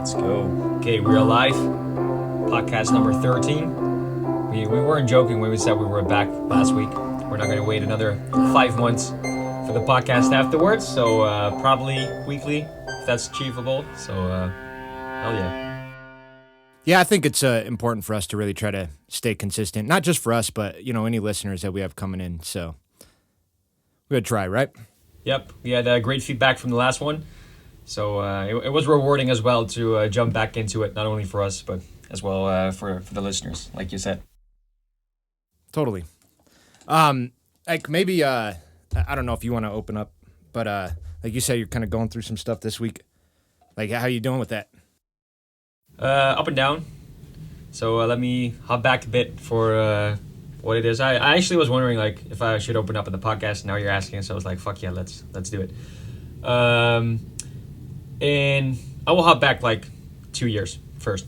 Let's go. Okay, we're alive. Podcast number 13. We weren't joking when we said we were back last week. We're not going to wait another 5 months for the podcast afterwards. So probably weekly, if that's achievable. So hell yeah. Yeah, I think it's important for us to really try to stay consistent. Not just for us, but, any listeners that we have coming in. So we're going to try, right? Yep, we had great feedback from the last one. So it was rewarding as well to jump back into it, not only for us, but as well for the listeners, like you said. Totally. Like maybe, I don't know if you want to open up, but like you said, you're kind of going through some stuff this week. Like, how you doing with that? Up and down. So let me hop back a bit for what it is. I actually was wondering like if I should open up in the podcast. Now you're asking, so I was like, fuck yeah, let's do it. And I will hop back like 2 years first.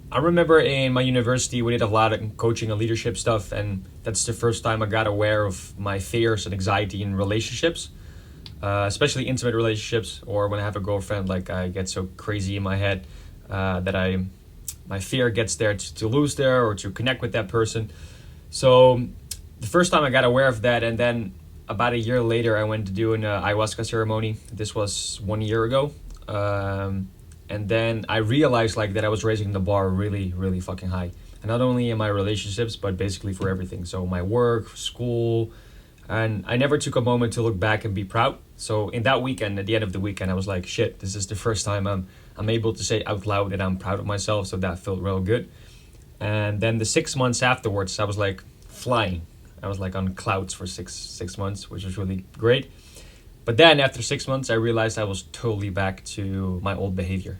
I remember in my university we did a lot of coaching and leadership stuff, and that's the first time I got aware of my fears and anxiety in relationships, especially intimate relationships, or when I have a girlfriend, like I get so crazy in my head that my fear gets there to lose there or to connect with that person. So the first time I got aware of that, and then about a year later, I went to do an ayahuasca ceremony. This was 1 year ago. And then I realized like that I was raising the bar really, really fucking high. And not only in my relationships, but basically for everything. So my work, school, and I never took a moment to look back and be proud. So in that weekend, at the end of the weekend, I was like, shit, this is the first time I'm able to say out loud that I'm proud of myself. So that felt real good. And then the 6 months afterwards, I was like flying. I was like on clouds for six months, which was really great. But then after 6 months, I realized I was totally back to my old behavior,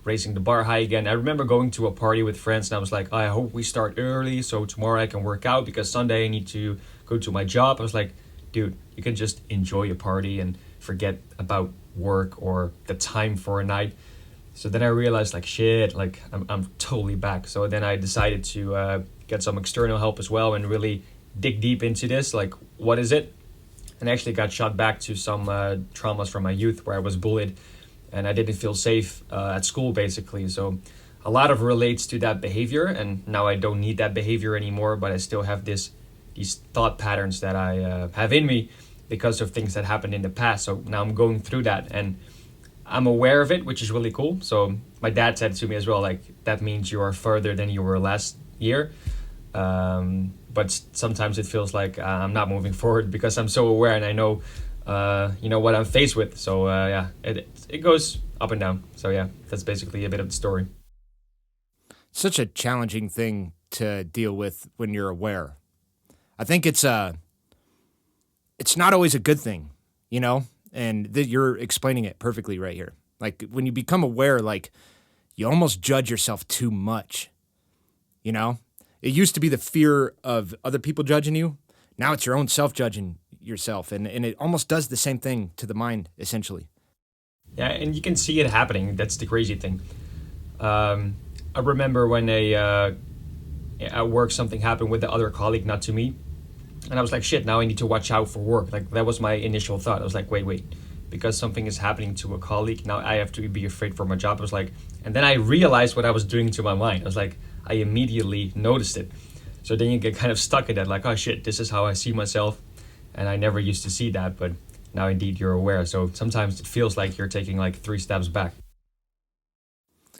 raising the bar high again. I remember going to a party with friends and I was like, I hope we start early so tomorrow I can work out because Sunday I need to go to my job. I was like, dude, you can just enjoy a party and forget about work or the time for a night. So then I realized like, shit, like I'm totally back. So then I decided to get some external help as well and really dig deep into this, like what is it? And I actually got shot back to some traumas from my youth where I was bullied and I didn't feel safe at school basically. So a lot of relates to that behavior, and now I don't need that behavior anymore, but I still have these thought patterns that I have in me because of things that happened in the past. So now I'm going through that and I'm aware of it, which is really cool. So my dad said to me as well, like that means you are further than you were last year. But sometimes it feels like I'm not moving forward because I'm so aware and I know, what I'm faced with. So yeah, it goes up and down. So yeah, that's basically a bit of the story. Such a challenging thing to deal with when you're aware. I think it's not always a good thing, and you're explaining it perfectly right here. Like when you become aware, like you almost judge yourself too much, It used to be the fear of other people judging you. Now it's your own self-judging yourself. And it almost does the same thing to the mind, essentially. Yeah, and you can see it happening. That's the crazy thing. I remember when at work something happened with the other colleague, not to me. And I was like, shit, now I need to watch out for work. Like that was my initial thought. I was like, wait. Because something is happening to a colleague, now I have to be afraid for my job. I was like, and then I realized what I was doing to my mind. I was like, I immediately noticed it. So then you get kind of stuck in that, like, oh shit, this is how I see myself. And I never used to see that, but now indeed you're aware. So sometimes it feels like you're taking like 3 steps back.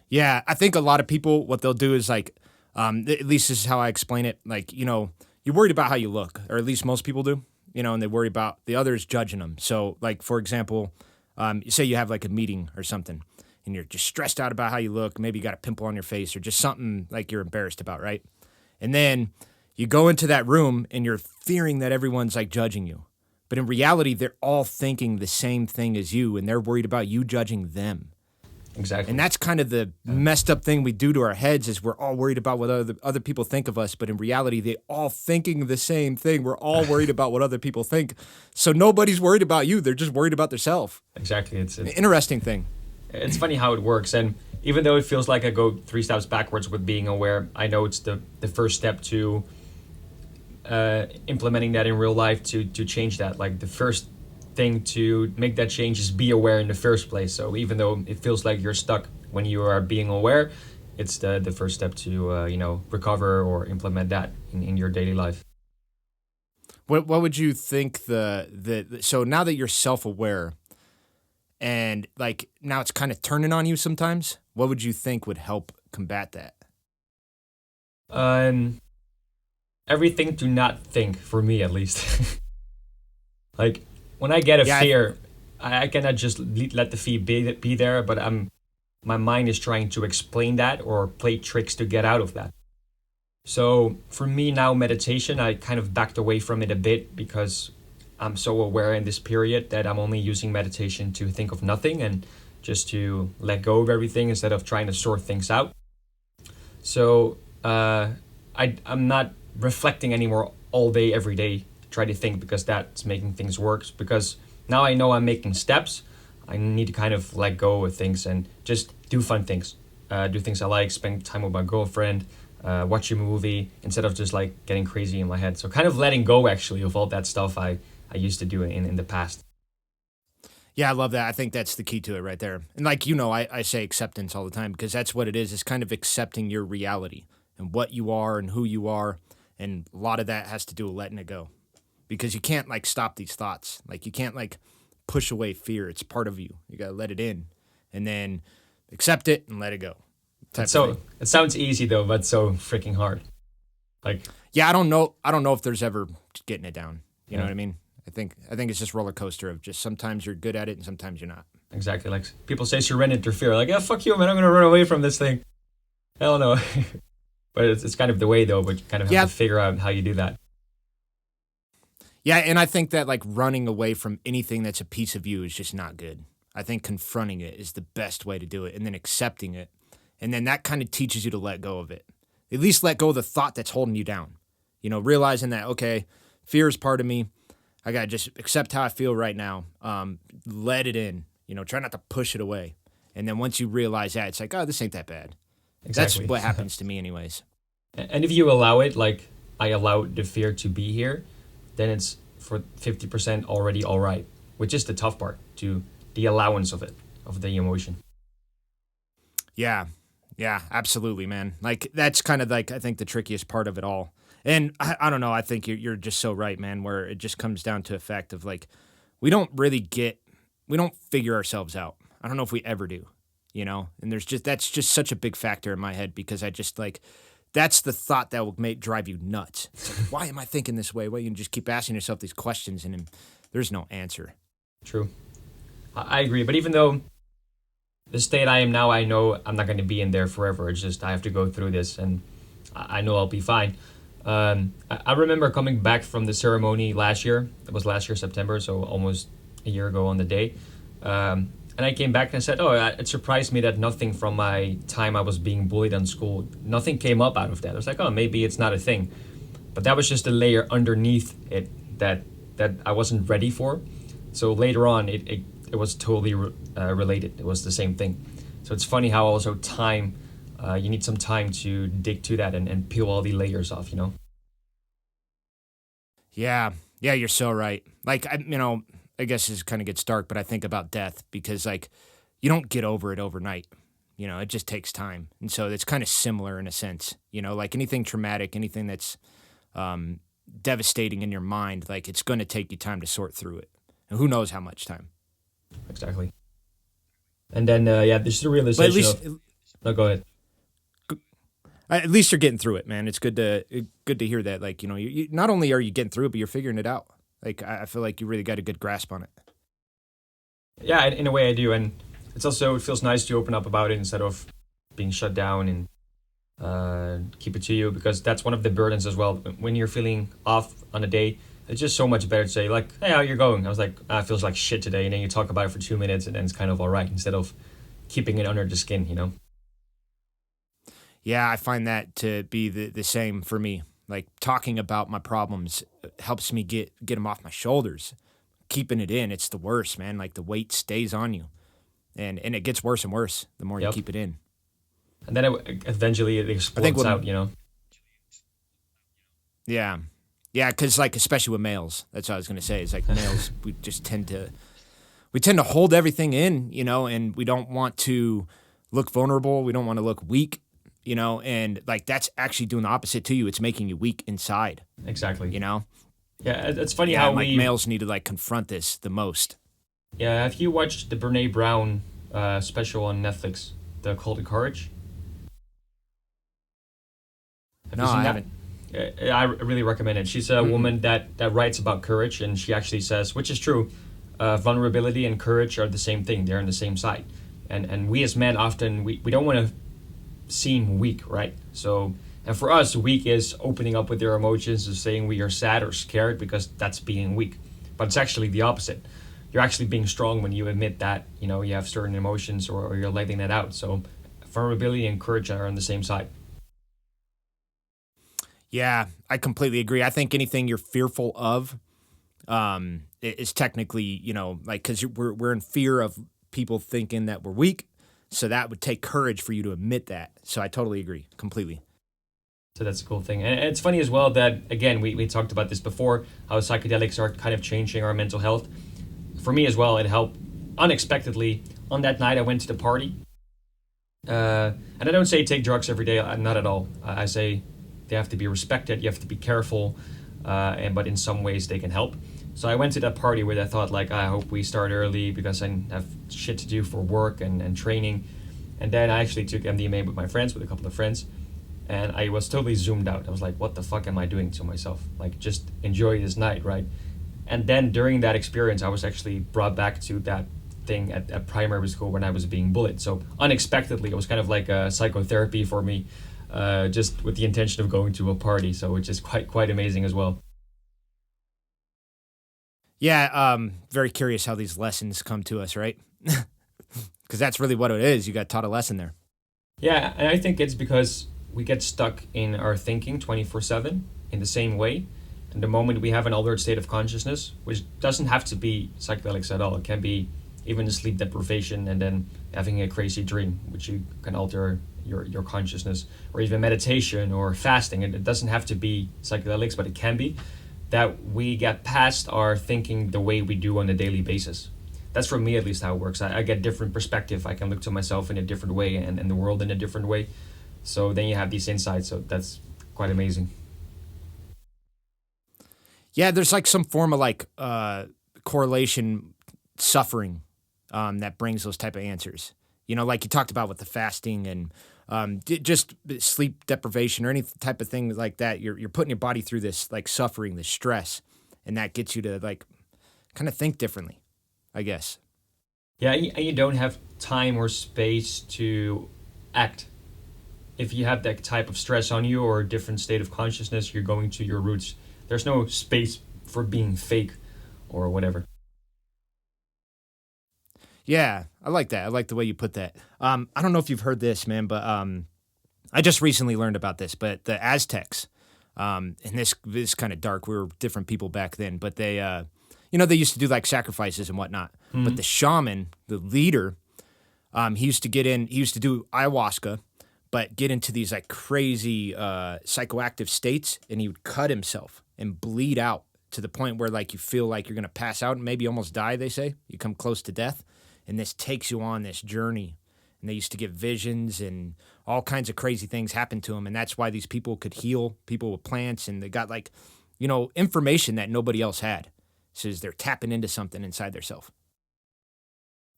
Yeah, I think a lot of people, what they'll do is like, at least this is how I explain it. Like, you're worried about how you look, or at least most people do, and they worry about the others judging them. So like, for example, say you have like a meeting or something, and you're just stressed out about how you look. Maybe you got a pimple on your face or just something like you're embarrassed about, right? And then you go into that room and you're fearing that everyone's like judging you. But in reality, they're all thinking the same thing as you, and they're worried about you judging them. Exactly. And that's kind of the messed up thing we do to our heads is we're all worried about what other people think of us. But in reality, they all thinking the same thing. We're all worried about what other people think. So nobody's worried about you. They're just worried about themselves. Exactly. It's an interesting thing. It's funny how it works. And even though it feels like I go 3 steps backwards with being aware, I know it's the first step to implementing that in real life to change that. Like the first thing to make that change is be aware in the first place. So even though it feels like you're stuck when you are being aware, it's the first step to recover or implement that in your daily life. What would you think so now that you're self-aware and like now it's kind of turning on you sometimes, what would you think would help combat that? Um, Everything to not think, for me at least. Like when I get a Yeah, fear, I cannot just let the fear be there, but my mind is trying to explain that or play tricks to get out of that. So for me now, meditation, I kind of backed away from it a bit because I'm so aware in this period that I'm only using meditation to think of nothing and just to let go of everything instead of trying to sort things out. So I'm not reflecting anymore all day, every day to try to think because that's making things worse. Because now I know I'm making steps. I need to kind of let go of things and just do fun things. Do things I like, spend time with my girlfriend, watch a movie instead of just like getting crazy in my head. So kind of letting go actually of all that stuff I used to do in the past. Yeah, I love that. I think that's the key to it right there. And like, I say acceptance all the time because that's what it is. It's kind of accepting your reality and what you are and who you are. And a lot of that has to do with letting it go because you can't like stop these thoughts. Like you can't like push away fear. It's part of you. You got to let it in and then accept it and let it go. Type of thing. It sounds easy though, but so freaking hard. Like, Yeah, I don't know. I don't know if there's ever getting it down. You know yeah, what I mean? I think it's just roller coaster of just sometimes you're good at it and sometimes you're not. exactly. Like people say surrender to fear. Like, yeah, fuck you, man. I'm gonna run away from this thing. Hell no. But it's kind of the way though. But you kind of have Yeah, to figure out how you do that. yeah, and I think that like running away from anything that's a piece of you is just not good. I think confronting it is the best way to do it and then accepting it. And then that kind of teaches you to let go of it. At least let go of the thought that's holding you down. Realizing that, okay, fear is part of me. I got to just accept how I feel right now. Let it in, try not to push it away. And then once you realize that, it's like, oh, this ain't that bad. That's Exactly. what happens to me anyways. And if you allow it, like I allowed the fear to be here, then it's for 50% already all right, which is the tough part, to the allowance of it, of the emotion. Yeah. Yeah, absolutely, man. Like that's kind of like I think the trickiest part of it all. And I don't know, I think you're just so right, man, where it just comes down to a fact of like we don't figure ourselves out. I don't know if we ever do, And that's just such a big factor in my head because I just like that's the thought that will drive you nuts. It's like, why am I thinking this way? Well, you can just keep asking yourself these questions and then there's no answer. True. I agree. But even though the state I am now, I know I'm not going to be in there forever. It's just I have to go through this, and I know I'll be fine. I remember coming back from the ceremony last year. It was last year, September, so almost a year ago on the day. And I came back and said, it surprised me that nothing from my time I was being bullied in school, nothing came up out of that. I was like, maybe it's not a thing. But that was just a layer underneath it that I wasn't ready for. So later on, it was totally related. It was the same thing. So it's funny how also time, you need some time to dig to that and peel all the layers off, Yeah. Yeah, you're so right. Like I guess this kind of gets dark, but I think about death because like you don't get over it overnight. It just takes time. And so it's kind of similar in a sense, like anything traumatic, anything that's devastating in your mind, like it's going to take you time to sort through it. And who knows how much time. Exactly. And then, there's the But realization of... No, go ahead. at least you're getting through it, man. It's good to hear that. Like, you not only are you getting through it, but you're figuring it out. Like, I feel like you really got a good grasp on it. Yeah, in a way I do. And it feels nice to open up about it instead of being shut down and keep it to you, because that's one of the burdens as well. When you're feeling off on a day, it's just so much better to say like, hey, how you going? I was like, it feels like shit today. And then you talk about it for 2 minutes and then it's kind of all right instead of keeping it under the skin. Yeah, I find that to be the same for me. Like talking about my problems helps me get them off my shoulders. Keeping it in, it's the worst, man. Like the weight stays on you. And it gets worse and worse the more you Yep. keep it in. And then eventually it I think explodes out. Yeah. Yeah, because like especially with males, that's what I was gonna say. It's like males, we just tend to hold everything in, and we don't want to look vulnerable. We don't want to look weak, you know, and like that's actually doing the opposite to you. It's making you weak inside, Exactly. you know? Yeah, it's funny Yeah, how and like we. males need to like confront this the most. Yeah, have you watched the Brene Brown special on Netflix, The Call to Courage? Have No, you seen I that? haven't. I really recommend it. She's a Mm-mm. woman that writes about courage, and she actually says, which is true, vulnerability and courage are the same thing. They're on the same side. And we as men often, we don't want to seem weak, right? So, and for us, weak is opening up with your emotions and saying we are sad or scared because that's being weak. But it's actually the opposite. You're actually being strong when you admit that, you know, you have certain emotions or you're letting that out. So vulnerability and courage are on the same side. Yeah, I completely agree. I think anything you're fearful of is technically, you know, like because we're in fear of people thinking that we're weak. So that would take courage for you to admit that. So I totally agree completely. So that's a cool thing. And it's funny as well that, again, we talked about this before, how psychedelics are kind of changing our mental health. For me as well, it helped unexpectedly. On that night, I went to the party. And I don't say take drugs every day, not at all. I say they have to be respected, you have to be careful, but in some ways they can help. So I went to that party where I thought, like, I hope we start early because I have shit to do for work and training. And then I actually took MDMA with my friends, with a couple of friends. And I was totally zoomed out. I was like, what the fuck am I doing to myself? Like, just enjoy this night, right? And then during that experience, I was actually brought back to that thing at primary school when I was being bullied. So unexpectedly, it was kind of like a psychotherapy for me, just with the intention of going to a party. So which is quite amazing as well. Yeah, very curious how these lessons come to us, right? Because that's really what it is. You got taught a lesson there. Yeah, and I think it's because we get stuck in our thinking 24/7 in the same way. And the moment we have an altered state of consciousness, which doesn't have to be psychedelics at all, it can be even sleep deprivation and then having a crazy dream, which you can alter your consciousness, or even meditation or fasting. And it doesn't have to be psychedelics, but it can be that we get past our thinking the way we do on a daily basis. That's for me at least how it works. I get different perspective. I can look to myself in a different way and the world in a different way. So then you have these insights. So that's quite amazing. Yeah, there's like some form of like correlation suffering that brings those type of answers. You know, like you talked about with the fasting and just sleep deprivation or any type of thing like that. You're putting your body through this like suffering, this stress, and that gets you to like kind of think differently, I guess. Yeah, and you don't have time or space to act. If you have that type of stress on you or a different state of consciousness, you're going to your roots. There's no space for being fake or whatever. Yeah, I like that. I like the way you put that. I don't know if you've heard this, man, but I just recently learned about this. But the Aztecs, and this is kind of dark. We were different people back then, but they, you know, they used to do like sacrifices and whatnot. But the shaman, the leader, he used to get in. He used to do ayahuasca, but get into these like crazy psychoactive states, and he would cut himself and bleed out to the point where like you feel like you're gonna pass out and maybe almost die. They say you come close to death, and this takes you on this journey. And they used to get visions and all kinds of crazy things happen to them, and that's why these people could heal people with plants, and they got like, you know, information that nobody else had. Says they're tapping into something inside their self.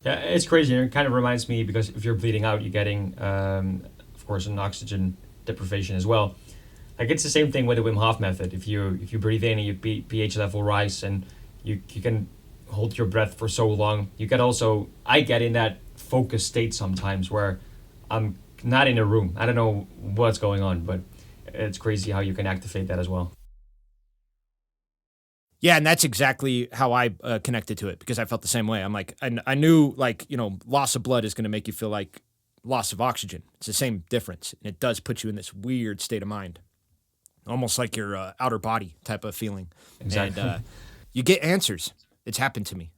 Yeah, it's crazy. It kind of reminds me because if you're bleeding out, you're getting, of course, an oxygen deprivation as well. Like it's the same thing with the Wim Hof method. If you breathe in and your pH level rise and you can hold your breath for so long, you get also I get in that focused state sometimes where I'm not in a room. I don't know what's going on, but it's crazy how you can activate that as well. Yeah, and that's exactly how I connected to it because I felt the same way. I'm like, I knew like, you know, loss of blood is going to make you feel like loss of oxygen. It's the same difference. And it does put you in this weird state of mind, almost like your outer body type of feeling. Exactly. And you get answers. It's happened to me.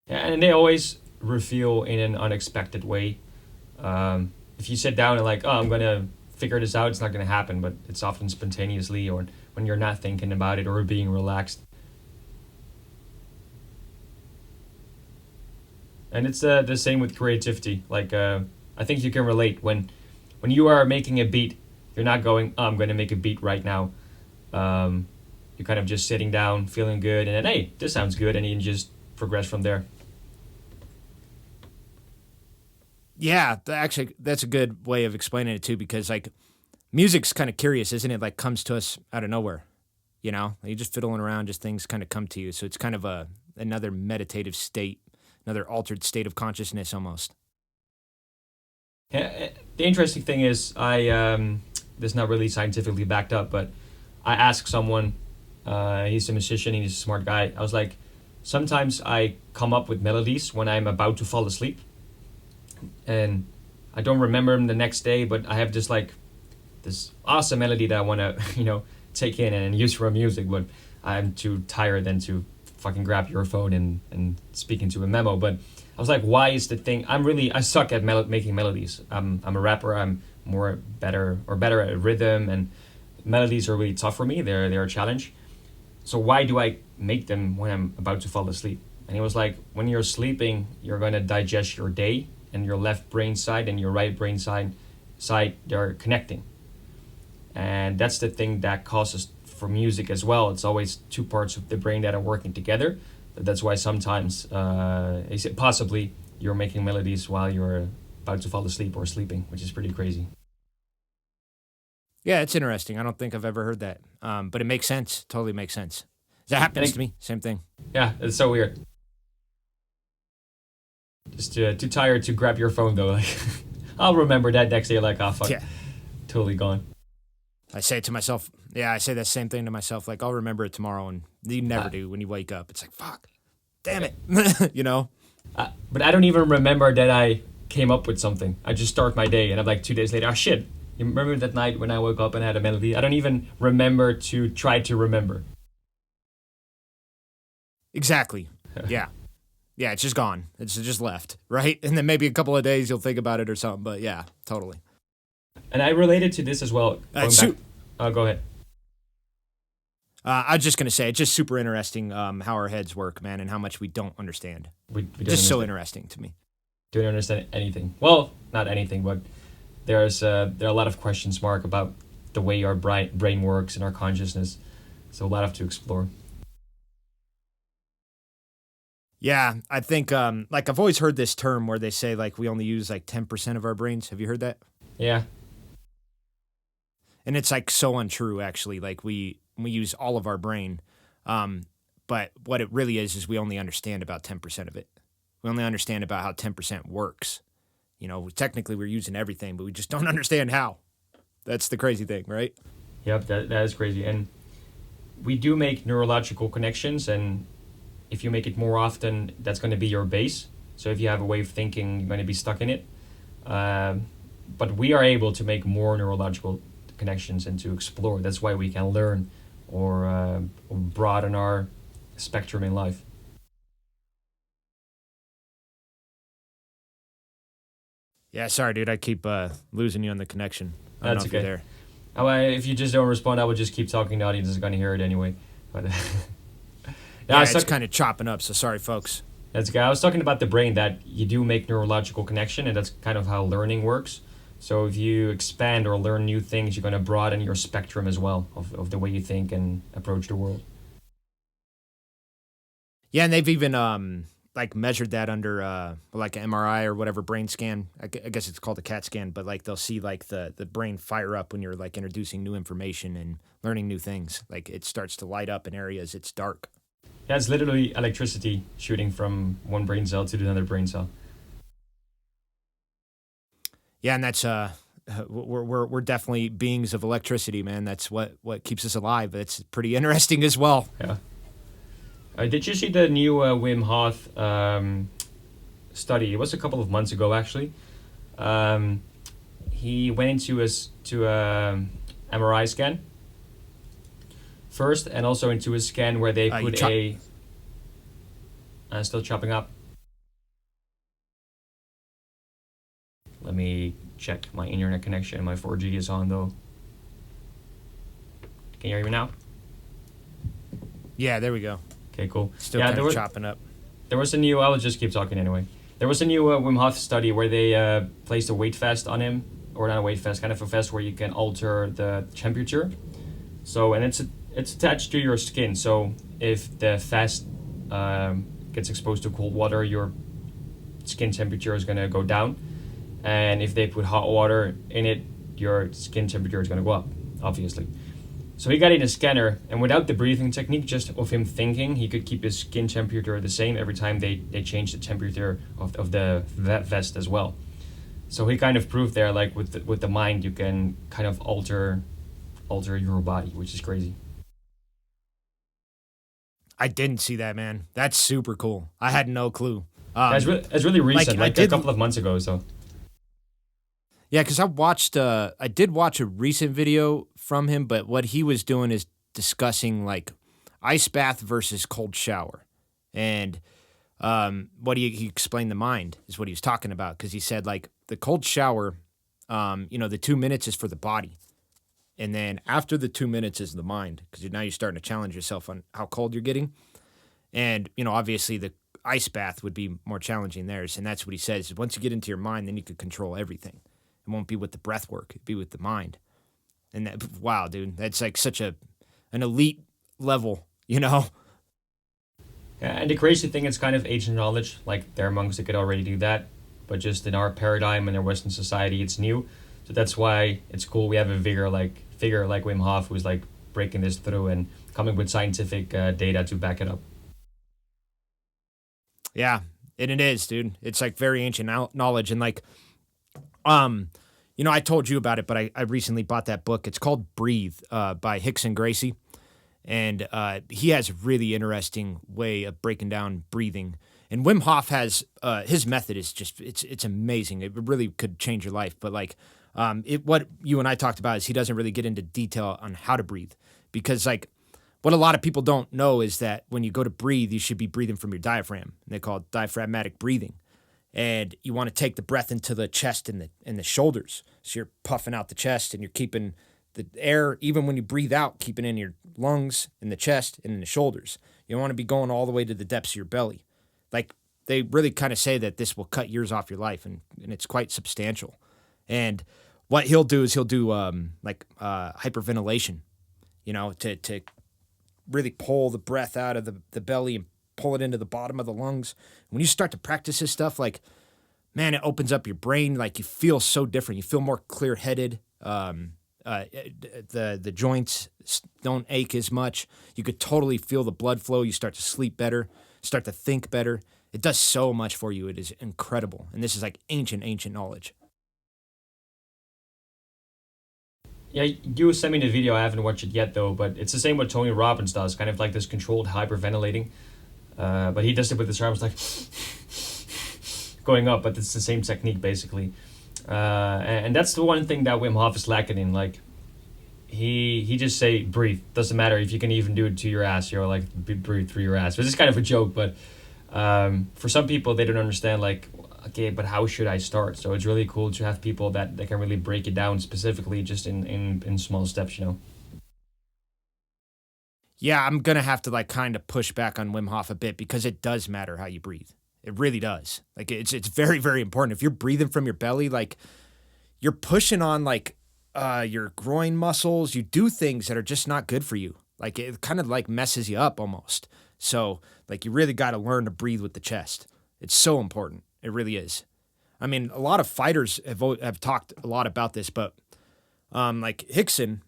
Yeah, and they always reveal in an unexpected way. If you sit down and like, oh, I'm gonna figure this out, it's not gonna happen. But it's often spontaneously, or when you're not thinking about it or being relaxed. And it's the same with creativity. Like I think you can relate when you are making a beat, you're not going, oh, I'm going to make a beat right now. You're kind of just sitting down, feeling good, and then, hey, this sounds good, and you just progress from there. Yeah, actually, that's a good way of explaining it too, because like music's kind of curious, isn't it? Like comes to us out of nowhere, you know? You're just fiddling around, just things kind of come to you. So it's kind of another meditative state, another altered state of consciousness almost. Yeah, the interesting thing is, this is not really scientifically backed up, but I asked someone, he's a musician, he's a smart guy. I was like, sometimes I come up with melodies when I'm about to fall asleep, and I don't remember them the next day, but I have this awesome melody that I want to, take in and use for music, but I'm too tired then to fucking grab your phone and speak into a memo. But I was like, why is the thing? I suck at making melodies. I'm a rapper. I'm better at rhythm, and melodies are really tough for me. They're a challenge. So why do I make them when I'm about to fall asleep? And he was like, when you're sleeping, you're going to digest your day, and your left brain side and your right brain side they're connecting. And that's the thing that causes for music as well. It's always two parts of the brain that are working together. That's why sometimes possibly you're making melodies while you're about to fall asleep or sleeping, which is pretty crazy. Yeah, it's interesting. I don't think I've ever heard that, but it makes sense. Totally makes sense. That happens to me. Same thing. Yeah, it's so weird. Just too tired to grab your phone though. Like, I'll remember that next day. Like, oh fuck, yeah, totally gone. I say it to myself. Yeah, I say that same thing to myself. Like, I'll remember it tomorrow, and you never do when you wake up. It's like, fuck, damn it, But I don't even remember that I came up with something. I just start my day, and I'm like 2 days later, oh shit. You remember that night when I woke up and had a melody? I don't even remember to try to remember. Exactly. Yeah. Yeah, it's just gone. It's just left, right? And then maybe a couple of days you'll think about it or something, but yeah, totally. And I related to this as well. Go ahead. I was just going to say, it's just super interesting how our heads work, man, and how much we don't understand. We don't just understand. So interesting to me. Don't understand anything. Well, not anything, but there are a lot of questions mark about the way our brain works and our consciousness. So a lot to explore. Yeah, I think like I've always heard this term where they say like we only use like 10% of our brains. Have you heard that? Yeah. And it's like so untrue actually. Like we use all of our brain. But what it really is we only understand about 10% of it. We only understand about how 10% works. Technically we're using everything, but we just don't understand how. That's the crazy thing, right? Yep, that is crazy. And we do make neurological connections, and if you make it more often, that's going to be your base. So if you have a way of thinking, you're going to be stuck in it. But we are able to make more neurological connections and to explore. That's why we can learn or broaden our spectrum in life. Yeah, sorry, dude. I keep losing you on the connection. I don't know if you're there. If you just don't respond, I will just keep talking. The audience is going to hear it anyway. But it's kind of chopping up, so sorry, folks. That's okay. I was talking about the brain, that you do make neurological connection, and that's kind of how learning works. So if you expand or learn new things, you're going to broaden your spectrum as well of the way you think and approach the world. Yeah, and they've even like measured that under like an MRI or whatever brain scan. I guess it's called a CAT scan, but like they'll see like the brain fire up when you're like introducing new information and learning new things. Like it starts to light up in areas it's dark. Yeah, it's literally electricity shooting from one brain cell to another brain cell. Yeah, and that's we're definitely beings of electricity, man. That's what keeps us alive. It's pretty interesting as well. Yeah. Did you see the new Wim Hof study? It was a couple of months ago, actually. He went into a MRI scan first, and also into a scan where they put still chopping up. Let me check my internet connection. My 4G is on though. Can you hear me now? Yeah, there we go. Okay, cool. Still kind of chopping up. There was a new. I will just keep talking anyway. There was a new Wim Hof study where they placed a weight vest on him, or not a weight vest, kind of a vest where you can alter the temperature. So, and it's attached to your skin. So if the vest gets exposed to cold water, your skin temperature is gonna go down, and if they put hot water in it, your skin temperature is gonna go up, obviously. So he got in a scanner, and without the breathing technique, just of him thinking, he could keep his skin temperature the same every time they changed the temperature of the vest as well. So he kind of proved there, like with the mind, you can kind of alter your body, which is crazy. I didn't see that, man. That's super cool. I had no clue. It's really recent, I like a couple of months ago. So Yeah, because I did watch a recent video from him, but what he was doing is discussing like ice bath versus cold shower. And he explained the mind is what he was talking about, because he said like the cold shower, the 2 minutes is for the body. And then after the 2 minutes is the mind, because now you're starting to challenge yourself on how cold you're getting. And, obviously the ice bath would be more challenging there. And that's what he says. Once you get into your mind, then you could control everything. It won't be with the breath work. It'd be with the mind. And wow, dude, that's like such an elite level, Yeah, and the crazy thing is kind of ancient knowledge. Like there are monks that could already do that, but just in our paradigm and in Western society, it's new. So that's why it's cool. We have a figure like Wim Hof who's like breaking this through and coming with scientific data to back it up. Yeah, and it is, dude. It's like very ancient knowledge. And like, I told you about it, but I recently bought that book. It's called Breathe by Hicks and Gracie. And he has a really interesting way of breaking down breathing. And Wim Hof has his method is just it's amazing. It really could change your life. But like what you and I talked about is he doesn't really get into detail on how to breathe, because like what a lot of people don't know is that when you go to breathe, you should be breathing from your diaphragm. And they call it diaphragmatic breathing. And you want to take the breath into the chest and the shoulders. So you're puffing out the chest and you're keeping the air, even when you breathe out, keeping in your lungs, in the chest, and in the shoulders. You don't want to be going all the way to the depths of your belly. Like they really kind of say that this will cut years off your life, and it's quite substantial. And what he'll do is he'll do hyperventilation, to really pull the breath out of the belly and pull it into the bottom of the lungs. When you start to practice this stuff, like, man, it opens up your brain. Like you feel so different. You feel more clear-headed. The joints don't ache as much. You could totally feel the blood flow. You start to sleep better, start to think better. It does so much for you. It is incredible. And this is like ancient knowledge. Yeah, you sent me the video. I haven't watched it yet though, but it's the same what Tony Robbins does, kind of like this controlled hyperventilating. But he does it with his arms like going up, but it's the same technique basically. And that's the one thing that Wim Hof is lacking in. Like he just say breathe. Doesn't matter if you can even do it to your ass. You're like breathe through your ass. Which is kind of a joke, but for some people they don't understand. Like, okay, but how should I start? So it's really cool to have people that can really break it down specifically, just in small steps. Yeah, I'm gonna have to like kind of push back on Wim Hof a bit, because it does matter how you breathe. It really does. Like it's very, very important. If you're breathing from your belly, like you're pushing on like your groin muscles. You do things that are just not good for you. Like it kind of like messes you up almost. So like you really got to learn to breathe with the chest. It's so important. It really is. I mean, a lot of fighters have talked a lot about this, but like Hickson,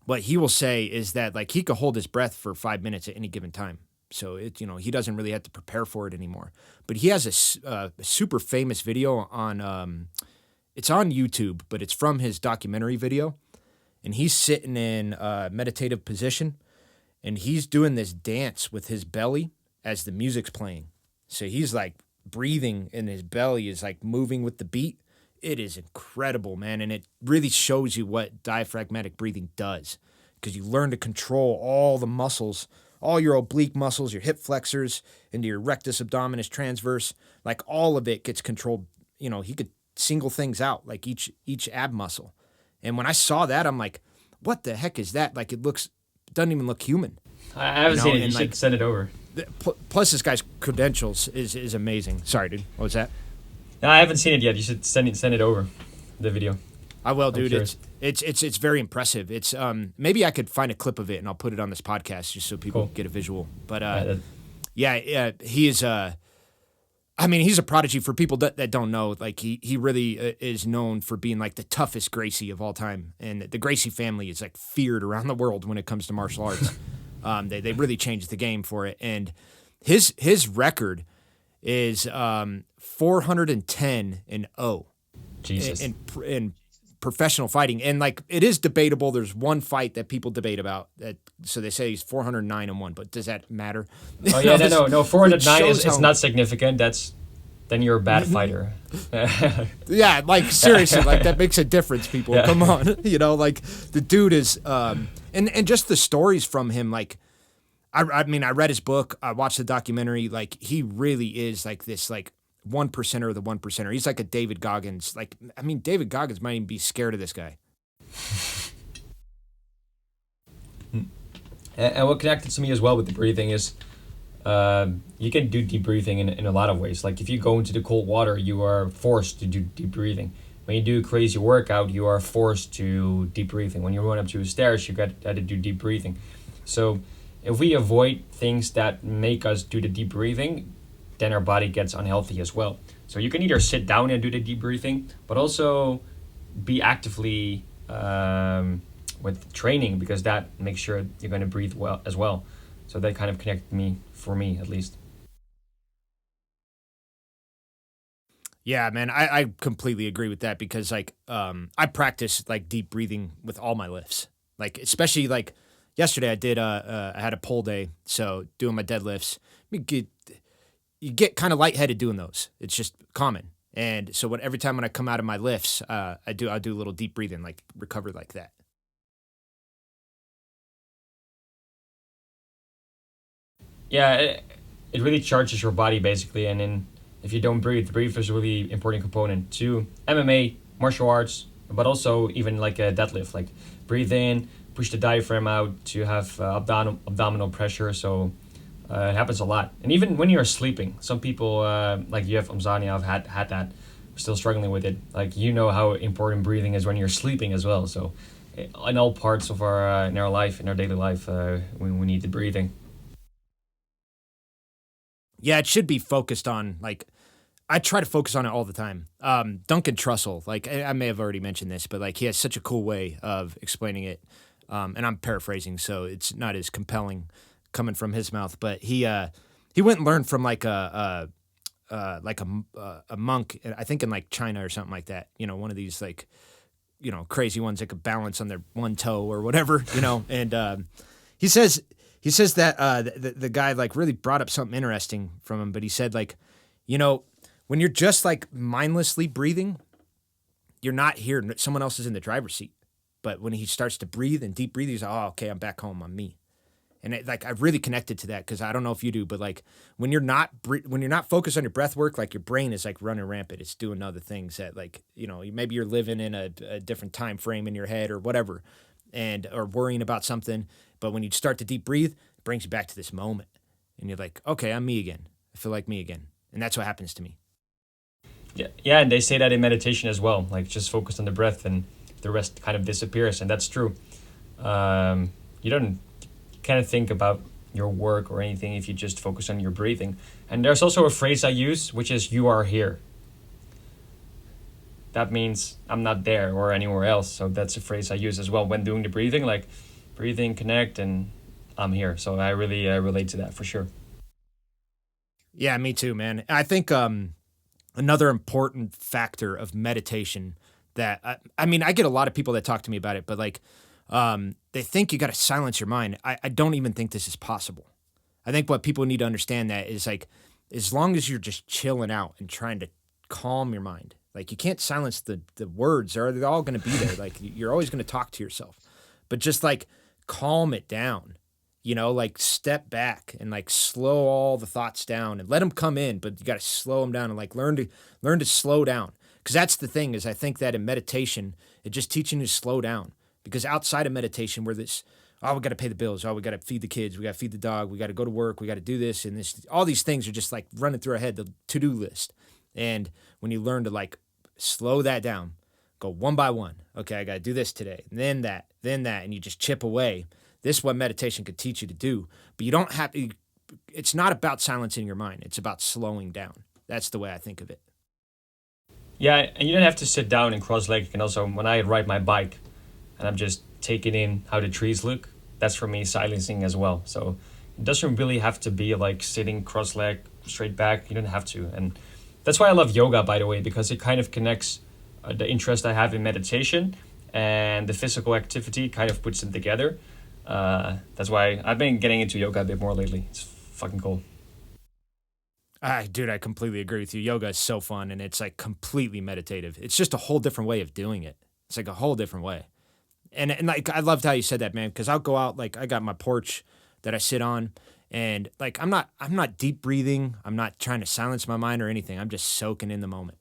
what he will say is that like he could hold his breath for 5 minutes at any given time. So he doesn't really have to prepare for it anymore. But he has a super famous video on it's on YouTube, but it's from his documentary video, and he's sitting in a meditative position, and he's doing this dance with his belly as the music's playing. So he's like breathing, and his belly is like moving with the beat. It is incredible, man, and it really shows you what diaphragmatic breathing does, because you learn to control all the muscles, all your oblique muscles, your hip flexors, into your rectus abdominis transverse, like all of it gets controlled. He could single things out, like each ab muscle. And when I saw that, I'm like, what the heck is that? Like it doesn't even look human. I haven't seen it. You should like, send it over. Plus, this guy's credentials is amazing. Sorry, dude. What was that? No, I haven't seen it yet. You should send it over, the video. I will, dude. curious. It's very impressive. It's maybe I could find a clip of it and I'll put it on this podcast just so people Cool. get a visual. But Yeah, he is. I mean, he's a prodigy for people that don't know. Like he really is known for being like the toughest Gracie of all time, and the Gracie family is like feared around the world when it comes to martial arts. They really changed the game for it, and his record is 410-0 Jesus. in professional fighting, and like it is debatable. There's one fight that people debate about that, so they say he's 409-1. But does that matter? Oh yeah, no. 409 shows is how- not significant. Then you're a bad fighter. Yeah, like seriously, like that makes a difference, people. Yeah. Come on. Like the dude is and just the stories from him, like I mean, I read his book, I watched the documentary, like he really is like this like 1%er of the 1%er. He's like a David Goggins. Like, I mean, David Goggins might even be scared of this guy. And what connected to me as well with the breathing is you can do deep breathing in a lot of ways. Like if you go into the cold water, you are forced to do deep breathing. When you do a crazy workout, you are forced to deep breathing. When you run up to stairs, you got to do deep breathing. So if we avoid things that make us do the deep breathing, then our body gets unhealthy as well. So you can either sit down and do the deep breathing, but also be actively with training, because that makes sure you're going to breathe well as well. So that kind of connected me, for me at least. Yeah, man, I completely agree with that, because like I practice like deep breathing with all my lifts. Like especially like yesterday I had a pull day, so doing my deadlifts. You get kind of lightheaded doing those. It's just common. And so every time when I come out of my lifts, I do a little deep breathing, like recover like that. Yeah, it really charges your body basically, and then if you don't breathe is a really important component to MMA, martial arts, but also even like a deadlift. Like breathe in, push the diaphragm out to have abdominal pressure. So it happens a lot, and even when you're sleeping, some people like you have insomnia. I've had that, still struggling with it. Like how important breathing is when you're sleeping as well. So in all parts of our in our life, in our daily life, we need the breathing. Yeah, it should be focused on, like, I try to focus on it all the time. Duncan Trussell, like, I may have already mentioned this, but, like, he has such a cool way of explaining it. And I'm paraphrasing, so it's not as compelling coming from his mouth. But he went and learned from, like, a monk, I think in, like, China or something like that. One of these, like, crazy ones that could balance on their one toe or whatever, And he says that the guy like really brought up something interesting from him, but he said like, when you're just like mindlessly breathing, you're not here. Someone else is in the driver's seat. But when he starts to breathe and deep breathe, he's like, oh, okay, I'm back home. I'm me. And I've really connected to that, because I don't know if you do, but like when you're not focused on your breath work, like your brain is like running rampant. It's doing other things that like, maybe you're living in a different time frame in your head or whatever, or worrying about something. But when you start to deep breathe, it brings you back to this moment. And you're like, okay, I'm me again. I feel like me again. And that's what happens to me. Yeah, and they say that in meditation as well. Like just focus on the breath and the rest kind of disappears, and that's true. You don't kind of think about your work or anything if you just focus on your breathing. And there's also a phrase I use, which is "you are here." That means I'm not there or anywhere else. So that's a phrase I use as well when doing the breathing, like breathing, connect, and I'm here. So I really relate to that for sure. Yeah, me too, man. I think another important factor of meditation that, I mean, I get a lot of people that talk to me about it, but like they think you got to silence your mind. I don't even think this is possible. I think what people need to understand that is like, as long as you're just chilling out and trying to calm your mind, like you can't silence the words, or they're all going to be there. Like you're always going to talk to yourself, but just like calm it down, like step back and like slow all the thoughts down and let them come in, but you got to slow them down and like learn to slow down. Cause that's the thing, is I think that in meditation, it's just teaching you to slow down, because outside of meditation, oh, we got to pay the bills. Oh, we got to feed the kids. We got to feed the dog. We got to go to work. We got to do this and this. All these things are just like running through our head, the to-do list. And when you learn to like slow that down, go one by one. Okay, I got to do this today, and then that, and you just chip away. This is what meditation could teach you to do. But you don't have to, it's not about silencing your mind. It's about slowing down. That's the way I think of it. Yeah, and you don't have to sit down and cross-legged. You can also, when I ride my bike and I'm just taking in how the trees look, that's for me silencing as well. So it doesn't really have to be like sitting cross-legged, straight back. You don't have to. And that's why I love yoga, by the way, because it kind of connects the interest I have in meditation and the physical activity, kind of puts them together. That's why I've been getting into yoga a bit more lately. It's fucking cool. Dude, I completely agree with you. Yoga is so fun, and it's like completely meditative. It's just a whole different way of doing it. It's like a whole different way. And like, I loved how you said that, man, because I'll go out, like I got my porch that I sit on, and like I'm not deep breathing. I'm not trying to silence my mind or anything. I'm just soaking in the moment.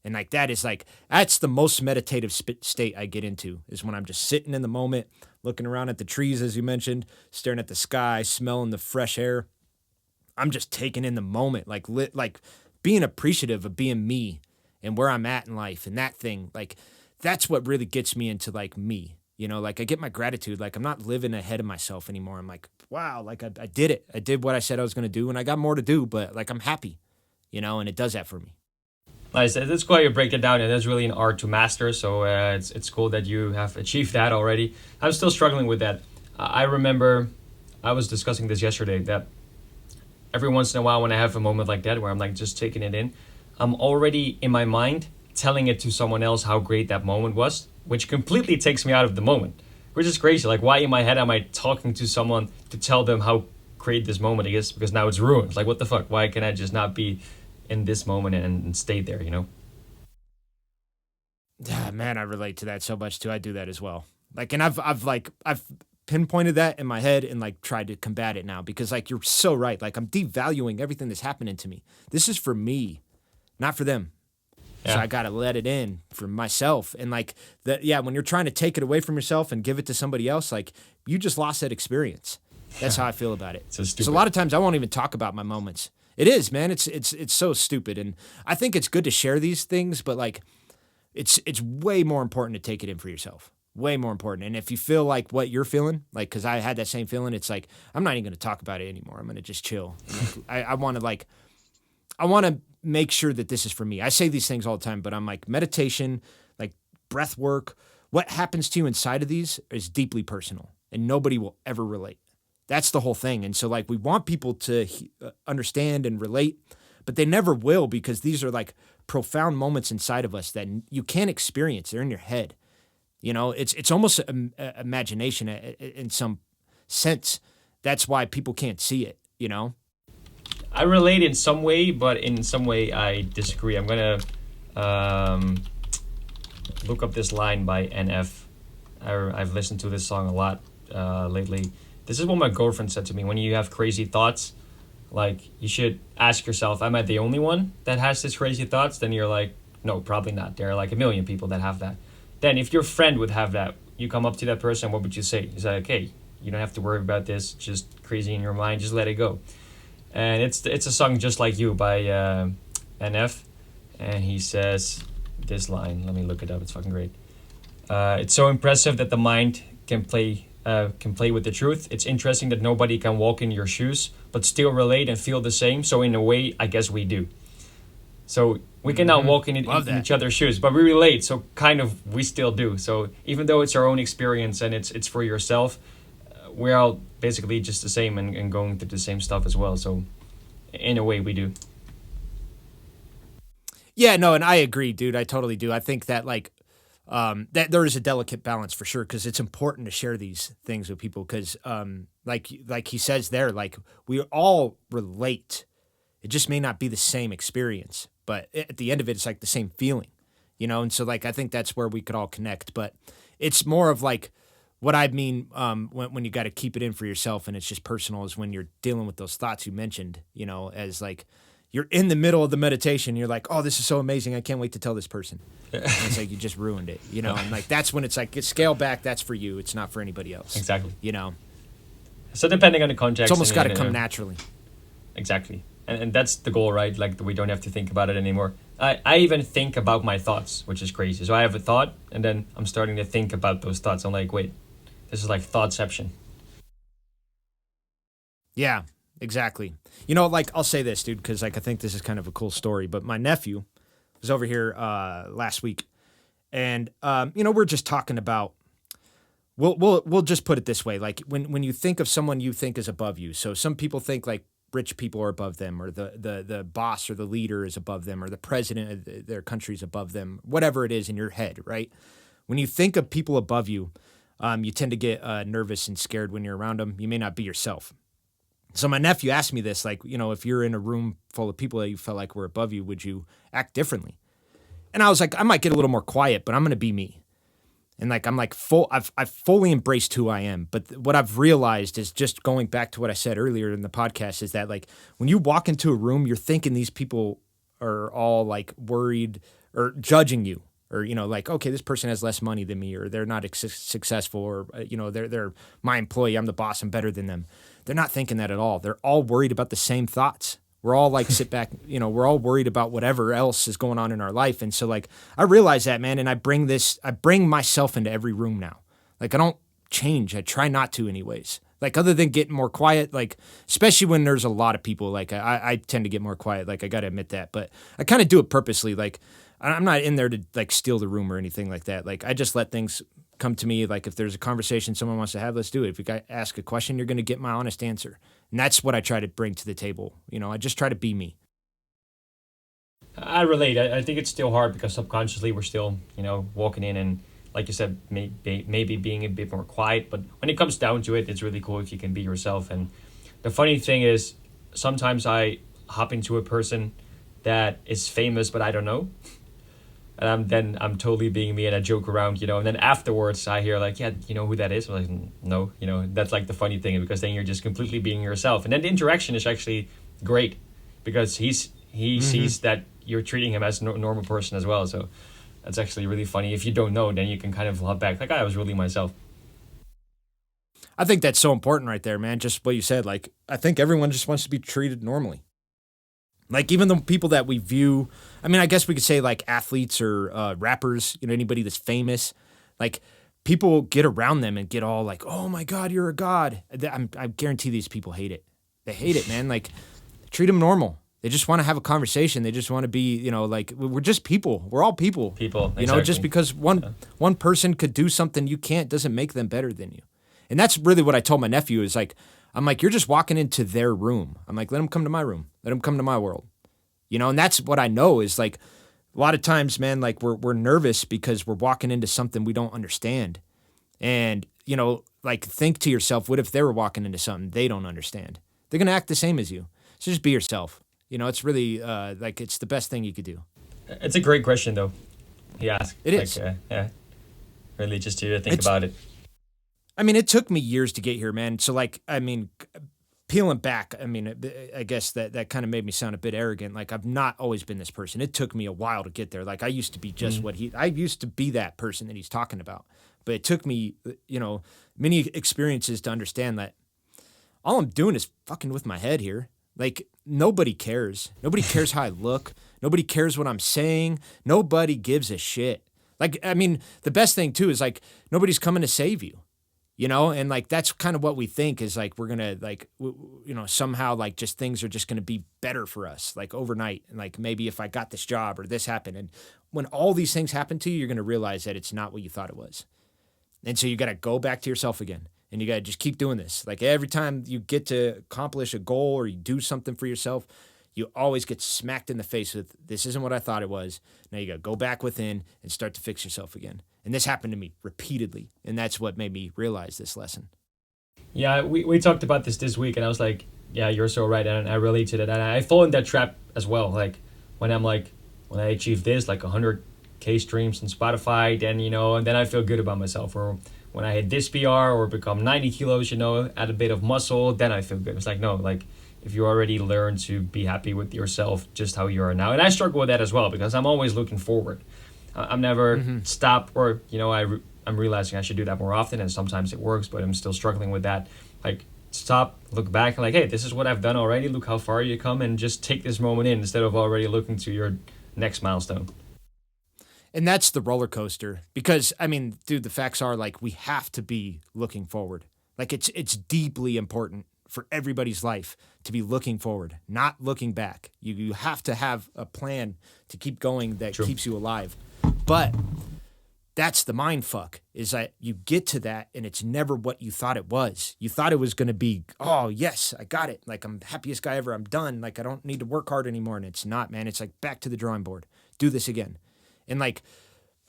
And like that's the most meditative state I get into, is when I'm just sitting in the moment, looking around at the trees, as you mentioned, staring at the sky, smelling the fresh air. I'm just taking in the moment, like being appreciative of being me and where I'm at in life, and that thing, like that's what really gets me into like me, you know, like I get my gratitude, like I'm not living ahead of myself anymore. I'm like, wow, like I did it. I did what I said I was going to do, and I got more to do, but like I'm happy, you know, and it does that for me. Nice. That's cool how you break it down. It is really an art to master. So it's cool that you have achieved that already. I'm still struggling with that. I remember I was discussing this yesterday, that every once in a while when I have a moment like that where I'm like just taking it in, I'm already in my mind telling it to someone else how great that moment was, which completely takes me out of the moment, which is crazy. Like, why in my head am I talking to someone to tell them how great this moment is? Because now it's ruined. Like, what the fuck? Why can I just not be in this moment and stay there, you know? Yeah, man, I relate to that so much too. I do that as well. Like, and I've pinpointed that in my head and like tried to combat it now, because like you're so right. Like I'm devaluing everything that's happening to me. This is for me, not for them. Yeah. So I got to let it in for myself. And like that, yeah, when you're trying to take it away from yourself and give it to somebody else, like you just lost that experience. That's how I feel about it. So a lot of times I won't even talk about my moments. It is, man. It's so stupid. And I think it's good to share these things, but like it's way more important to take it in for yourself. Way more important. And if you feel like what you're feeling, like, because I had that same feeling, it's like, I'm not even going to talk about it anymore. I'm going to just chill. Like, I want to make sure that this is for me. I say these things all the time, but I'm like, meditation, like breath work, what happens to you inside of these is deeply personal, and nobody will ever relate. That's the whole thing. And so like, we want people to understand and relate, but they never will, because these are like profound moments inside of us that you can't experience. They're in your head. You know, it's almost imagination in some sense. That's why people can't see it, you know? I relate in some way, but in some way I disagree. I'm going to look up this line by NF. I've listened to this song a lot lately. This is what my girlfriend said to me. When you have crazy thoughts, like, you should ask yourself, am I the only one that has these crazy thoughts? Then you're like, no, probably not. There are like a million people that have that. Then if your friend would have that, you come up to that person, what would you say? You say, okay, you don't have to worry about this, just crazy in your mind, just let it go. And it's a song Just Like You by NF. And he says this line, let me look it up, it's fucking great. It's so impressive that the mind can play with the truth. It's interesting that nobody can walk in your shoes, but still relate and feel the same. So in a way, I guess we do. So we can now walk in each other's shoes, but we relate. So kind of we still do. So even though it's our own experience and it's for yourself, we're all basically just the same and going through the same stuff as well. So in a way we do. Yeah, no, and I agree, dude. I totally do. I think that like that there is a delicate balance for sure, because it's important to share these things with people, because like he says there, like we all relate. It just may not be the same experience, but at the end of it, it's like the same feeling, you know? And so like, I think that's where we could all connect, but it's more of like what I mean when you got to keep it in for yourself and it's just personal, is when you're dealing with those thoughts you mentioned, you know, as like, you're in the middle of the meditation. You're like, oh, this is so amazing. I can't wait to tell this person. And it's like, you just ruined it, you know? And like, that's when it's like, scale back. That's for you. It's not for anybody else. Exactly. You know? So depending on the context. It's almost got to come naturally. Exactly. And that's the goal, right? Like, we don't have to think about it anymore. I even think about my thoughts, which is crazy. So I have a thought, and then I'm starting to think about those thoughts. I'm like, wait, this is like Thoughtception. Yeah, exactly. You know, like, I'll say this, dude, because like I think this is kind of a cool story. But my nephew was over here last week, and you know, we're just talking about. We'll just put it this way: like when you think of someone you think is above you, so some people think like rich people are above them, or the boss or the leader is above them, or the president of their country is above them, whatever it is in your head, right? When you think of people above you, you tend to get nervous and scared when you're around them. You may not be yourself. So my nephew asked me this, like, you know, if you're in a room full of people that you felt like were above you, would you act differently? And I was like, I might get a little more quiet, but I'm going to be me. And like, I'm like I've fully embraced who I am. But what I've realized is, just going back to what I said earlier in the podcast, is that like when you walk into a room, you're thinking these people are all like worried or judging you, or, you know, like, okay, this person has less money than me, or they're not successful, or, you know, they're my employee, I'm the boss, I'm better than them. They're not thinking that at all. They're all worried about the same thoughts. We're all like, sit back, you know, we're all worried about whatever else is going on in our life. And so like, I realize that, man. And I bring myself into every room now. Like, I don't change. I try not to anyways. Like, other than getting more quiet, like, especially when there's a lot of people, like I tend to get more quiet. Like, I got to admit that, but I kind of do it purposely. Like, I'm not in there to like steal the room or anything like that. Like, I just let things come to me. Like, if there's a conversation someone wants to have, let's do it. If you ask a question, you're going to get my honest answer. And that's what I try to bring to the table. You know, I just try to be me. I relate. I think it's still hard because subconsciously we're still, you know, walking in and, like you said, maybe being a bit more quiet. But when it comes down to it, it's really cool if you can be yourself. And the funny thing is, sometimes I hop into a person that is famous, but I don't know. And I'm totally being me, and I joke around, you know. And then afterwards, I hear like, yeah, you know who that is? I'm like, no, you know. That's like the funny thing, because then you're just completely being yourself. And then the interaction is actually great, because he sees that you're treating him as a normal person as well. So that's actually really funny. If you don't know, then you can kind of hop back, like, I was really myself. I think that's so important right there, man. Just what you said. Like, I think everyone just wants to be treated normally. Like, even the people that we view, I mean, I guess we could say like athletes or rappers, you know, anybody that's famous, like, people get around them and get all like, oh my God, you're a god. I guarantee these people hate it. They hate it, man. Like, treat them normal. They just want to have a conversation. They just want to be, you know, like, we're just people. We're all people. People, exactly. You know, just because one person could do something you can't doesn't make them better than you. And that's really what I told my nephew is like, I'm like, you're just walking into their room. I'm like, let them come to my room. Let them come to my world. You know, and that's what I know is like, a lot of times, man, like we're nervous because we're walking into something we don't understand. And, you know, like, think to yourself, what if they were walking into something they don't understand? They're going to act the same as you. So just be yourself. You know, it's really like, it's the best thing you could do. It's a great question, though. He asked. It is. Yeah. Really just to think about it. I mean, it took me years to get here, man. So, like, I mean, peeling back, I mean, I guess that kind of made me sound a bit arrogant. Like, I've not always been this person. It took me a while to get there. Like, I used to be just I used to be that person that he's talking about. But it took me, you know, many experiences to understand that all I'm doing is fucking with my head here. Like, nobody cares. Nobody cares how I look. Nobody cares what I'm saying. Nobody gives a shit. Like, I mean, the best thing, too, is, like, nobody's coming to save you. You know, and like, that's kind of what we think is like, we're going to like, you know, somehow like just things are just going to be better for us like overnight. And like, maybe if I got this job or this happened, and when all these things happen to you, you're going to realize that it's not what you thought it was. And so you got to go back to yourself again, and you got to just keep doing this. Like, every time you get to accomplish a goal or you do something for yourself, you always get smacked in the face with, this isn't what I thought it was. Now you got to go back within and start to fix yourself again. And this happened to me repeatedly. And that's what made me realize this lesson. Yeah, we talked about this week, and I was like, yeah, you're so right. And I relate to that. And I fall in that trap as well. Like, when I achieve this, like 100K streams on Spotify, then, you know, and then I feel good about myself. Or when I hit this PR or become 90 kilos, you know, add a bit of muscle, then I feel good. It's like, no, like, if you already learn to be happy with yourself just how you are now. And I struggle with that as well because I'm always looking forward. I'm never stop or I'm realizing I should do that more often, and sometimes it works, but I'm still struggling with that. Like, stop, look back, and like, hey, this is what I've done already. Look how far you come, and just take this moment in instead of already looking to your next milestone. And that's the roller coaster because, I mean, dude, the facts are like we have to be looking forward. Like it's deeply important for everybody's life to be looking forward, not looking back. You have to have a plan to keep going that True. keeps you alive. But that's the mind fuck, is that you get to that and it's never what you thought it was. You thought it was going to be, oh, yes, I got it. Like, I'm the happiest guy ever. I'm done. Like, I don't need to work hard anymore. And it's not, man. It's like back to the drawing board. Do this again. And like,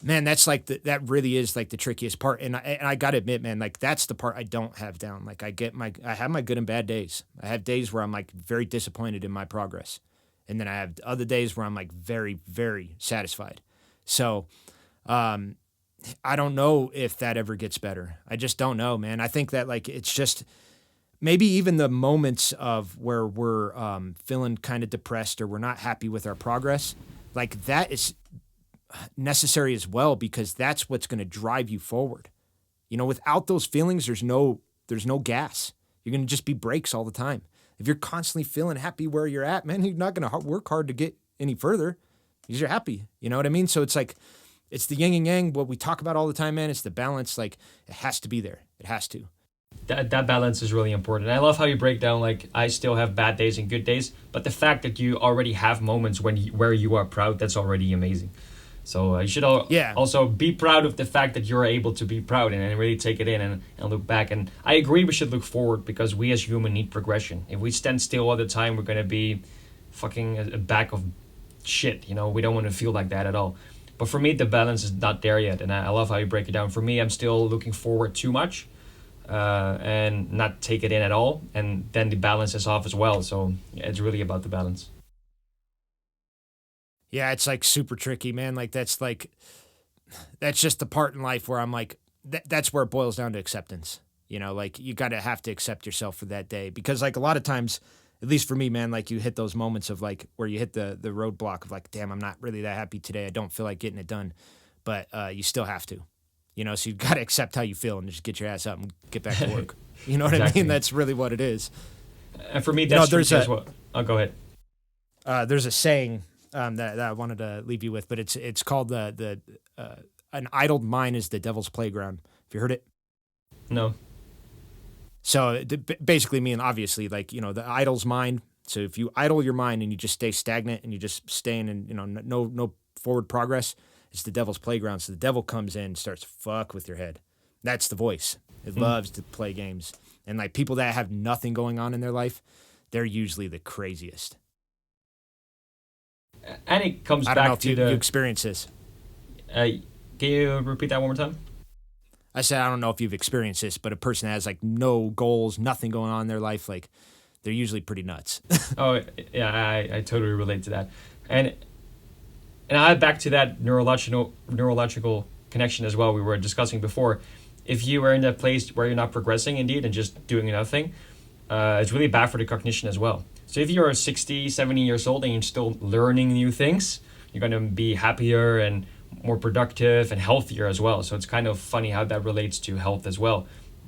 man, that's like, that really is like the trickiest part. And I got to admit, man, like that's the part I don't have down. Like I have my good and bad days. I have days where I'm like very disappointed in my progress. And then I have other days where I'm like very, very satisfied. So, I don't know if that ever gets better. I just don't know, man. I think that like it's just maybe even the moments of where we're feeling kind of depressed or we're not happy with our progress, like that is necessary as well because that's what's going to drive you forward. You know, without those feelings, there's no gas. You're going to just be brakes all the time. If you're constantly feeling happy where you're at, man, you're not going to work hard to get any further because you're happy. You know what I mean? So it's like, it's the yin and yang, what we talk about all the time, man. It's the balance. Like, it has to be there. It has to. That balance is really important. I love how you break down, like, I still have bad days and good days, but the fact that you already have moments where you are proud, that's already amazing. So you should also be proud of the fact that you're able to be proud and really take it in and look back. And I agree we should look forward because we as humans need progression. If we stand still all the time, we're going to be fucking a bag of shit. You know, we don't want to feel like that at all. But for me, the balance is not there yet, and I love how you break it down. For me, I'm still looking forward too much and not take it in at all, and then the balance is off as well. So yeah, it's really about the balance. Yeah, it's like super tricky, man. Like that's just the part in life where I'm like, that's where it boils down to acceptance. You know, like you gotta have to accept yourself for that day because like a lot of times, at least for me, man, like you hit those moments of like where you hit the roadblock of like, damn, I'm not really that happy today. I don't feel like getting it done, but you still have to, you know, so you got to accept how you feel and just get your ass up and get back to work. You know what I mean? That's really what it is. And for me, that's tricky as well. Oh, go ahead. There's a saying that I wanted to leave you with, but it's called an idle mind is the devil's playground. Have you heard it? No. So basically mean obviously like, you know, the idle's mind. So if you idle your mind and you just stay stagnant and you just stay in, you know, no forward progress, it's the devil's playground. So the devil comes in and starts to fuck with your head. That's the voice. It loves to play games. And like people that have nothing going on in their life, they're usually the craziest. And it comes I back don't know if to you the... experience this. Can you repeat that one more time? I said, I don't know if you've experienced this, but a person that has like no goals, nothing going on in their life, like they're usually pretty nuts. Oh, yeah, I totally relate to that. And I back to that neurological connection as well we were discussing before. If you are in that place where you're not progressing indeed and just doing nothing, it's really bad for the cognition as well. So if you're 60, 70 years old and you're still learning new things, you're going to be happier and more productive and healthier as well. So it's kind of funny how that relates to health as well.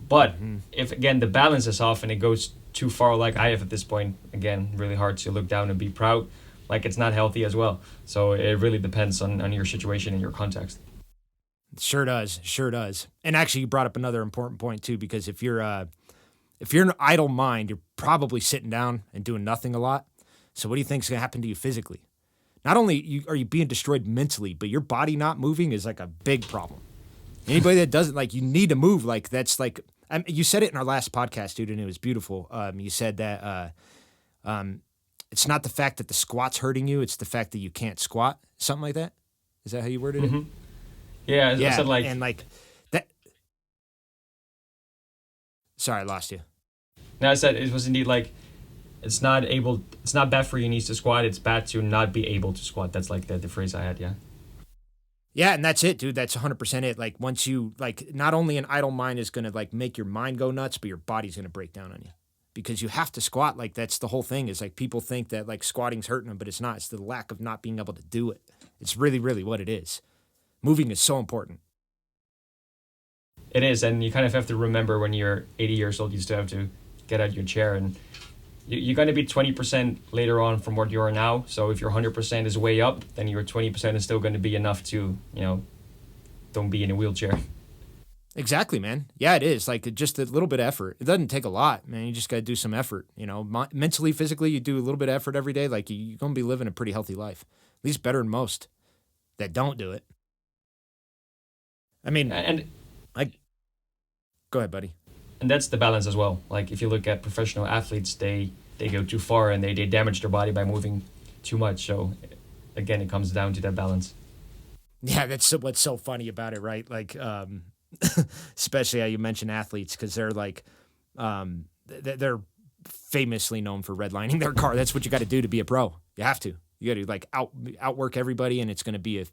But if, again, the balance is off and it goes too far like I have at this point, again, really hard to look down and be proud, like it's not healthy as well. So it really depends on your situation and your context. Sure does. And actually, you brought up another important point too, because if you're an idle mind, you're probably sitting down and doing nothing a lot. So what do you think is going to happen to you physically? Not only are you being destroyed mentally, but your body not moving is like a big problem. Anybody that doesn't, like, you need to move. Like, that's like, you said it in our last podcast, dude, and it was beautiful. You said that it's not the fact that the squat's hurting you, it's the fact that you can't squat. Something like that? Is that how you worded it? Yeah, I said like... And like that... Sorry, I lost you. No, I said it was indeed like, it's not bad for your knees to squat, it's bad to not be able to squat. That's like the phrase I had, yeah. Yeah, and that's it, dude. That's 100% it. Like, once you, like, not only an idle mind is going to, like, make your mind go nuts, but your body's going to break down on you. because you have to squat. Like that's the whole thing is like people think that like squatting's hurting them, but it's not. It's the lack of not being able to do it. It's really, really what it is. Moving is so important. It is, and you kind of have to remember when you're 80 years old, you still have to get out of your chair, and you're going to be 20% later on from what you are now. So if your 100% is way up, then your 20% is still going to be enough to, don't be in a wheelchair. Exactly, man. Yeah, it is. Like just a little bit of effort. It doesn't take a lot, man. You just got to do some effort. Mentally, physically, you do a little bit of effort every day. Like you're going to be living a pretty healthy life, at least better than most that don't do it. I mean, and go ahead, buddy. And that's the balance as well. Like if you look at professional athletes, they go too far and they damage their body by moving too much. So again, it comes down to that balance. Yeah, that's what's so funny about it, right? Like, especially how you mention athletes, because they're like, they're famously known for redlining their car. That's what you got to do to be a pro. You have to. You got to like outwork everybody, and it's going to be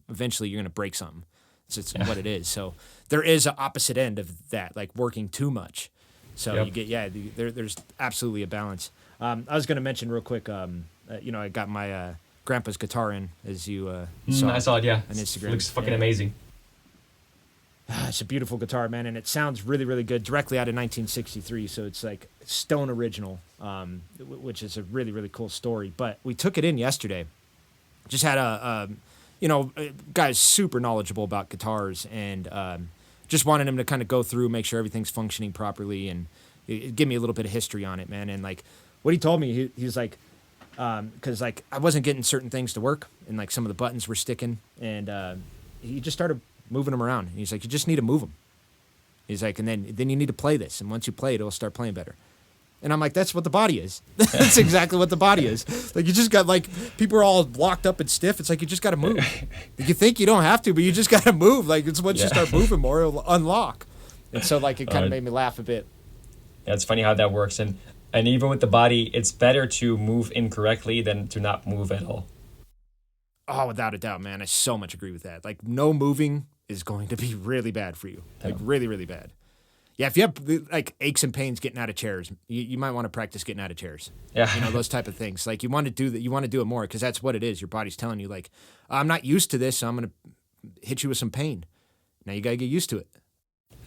eventually you're going to break something. It's what it is. So there is an opposite end of that, like working too much. So you get there's absolutely a balance. I was going to mention real quick. I got my grandpa's guitar in, as you saw. I saw it. Yeah, on Instagram. It looks fucking amazing. It's a beautiful guitar, man, and it sounds really, really good. Directly out of 1963, so it's like Stone original, which is a really, really cool story. But we took it in yesterday. Just had a guy's super knowledgeable about guitars, and just wanted him to kind of go through, make sure everything's functioning properly, and give me a little bit of history on it, man. And like what he told me, he's like, because like I wasn't getting certain things to work, and like some of the buttons were sticking, and he just started moving them around. And he's like, you just need to move them. He's like, and then you need to play this, and once you play it, it'll start playing better. And I'm like, that's what the body is. That's exactly what the body is. Like, you just got, like, people are all locked up and stiff. It's like, you just got to move. You think you don't have to, but you just got to move. Like, it's once you start moving more, it'll unlock. And so, like, it kind of made me laugh a bit. Yeah, it's funny how that works. And even with the body, it's better to move incorrectly than to not move at all. Oh, without a doubt, man. I so much agree with that. Like, no moving is going to be really bad for you. Like, really, really bad. Yeah, if you have like aches and pains getting out of chairs, you might want to practice getting out of chairs. Yeah, those type of things. Like you want to do that. You want to do it more because that's what it is. Your body's telling you, like, I'm not used to this, so I'm gonna hit you with some pain. Now you gotta get used to it.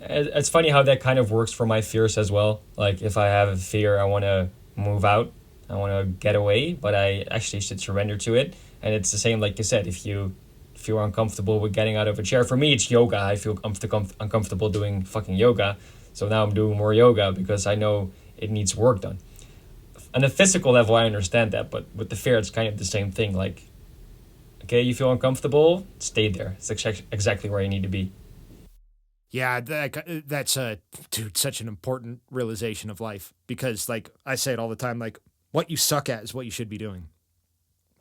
It's funny how that kind of works for my fears as well. Like if I have a fear, I want to move out, I want to get away, but I actually should surrender to it. And it's the same, like you said, if you feel uncomfortable with getting out of a chair. For me, it's yoga. I feel uncomfortable doing fucking yoga. So now I'm doing more yoga because I know it needs work done. On a physical level, I understand that, but with the fear, it's kind of the same thing. Like, okay, you feel uncomfortable, stay there. It's exactly where you need to be. Yeah, that's dude, such an important realization of life because, like, I say it all the time, like, what you suck at is what you should be doing.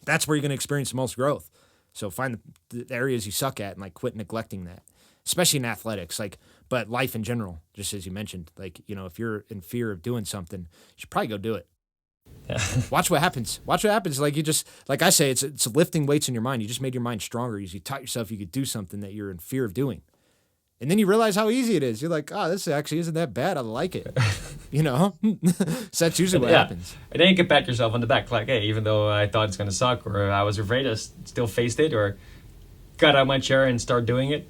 That's where you're going to experience the most growth. So find the areas you suck at and, like, quit neglecting that, especially in athletics, like, but life in general, just as you mentioned, like, if you're in fear of doing something, you should probably go do it. Yeah. Watch what happens. Like you just, like I say, it's lifting weights in your mind. You just made your mind stronger. You taught yourself you could do something that you're in fear of doing. And then you realize how easy it is. You're like, oh, this actually isn't that bad. I like it. So that's usually what happens. And then you can pat yourself on the back, like, hey, even though I thought it's going to suck or I was afraid, I still faced it or got out of my chair and start doing it.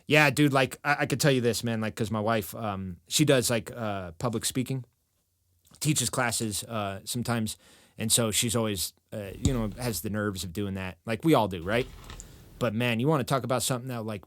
Yeah, dude, like, I could tell you this, man, like, because my wife, she does, like, public speaking, teaches classes sometimes, and so she's always, has the nerves of doing that, like we all do, right? But, man, you want to talk about something that, like,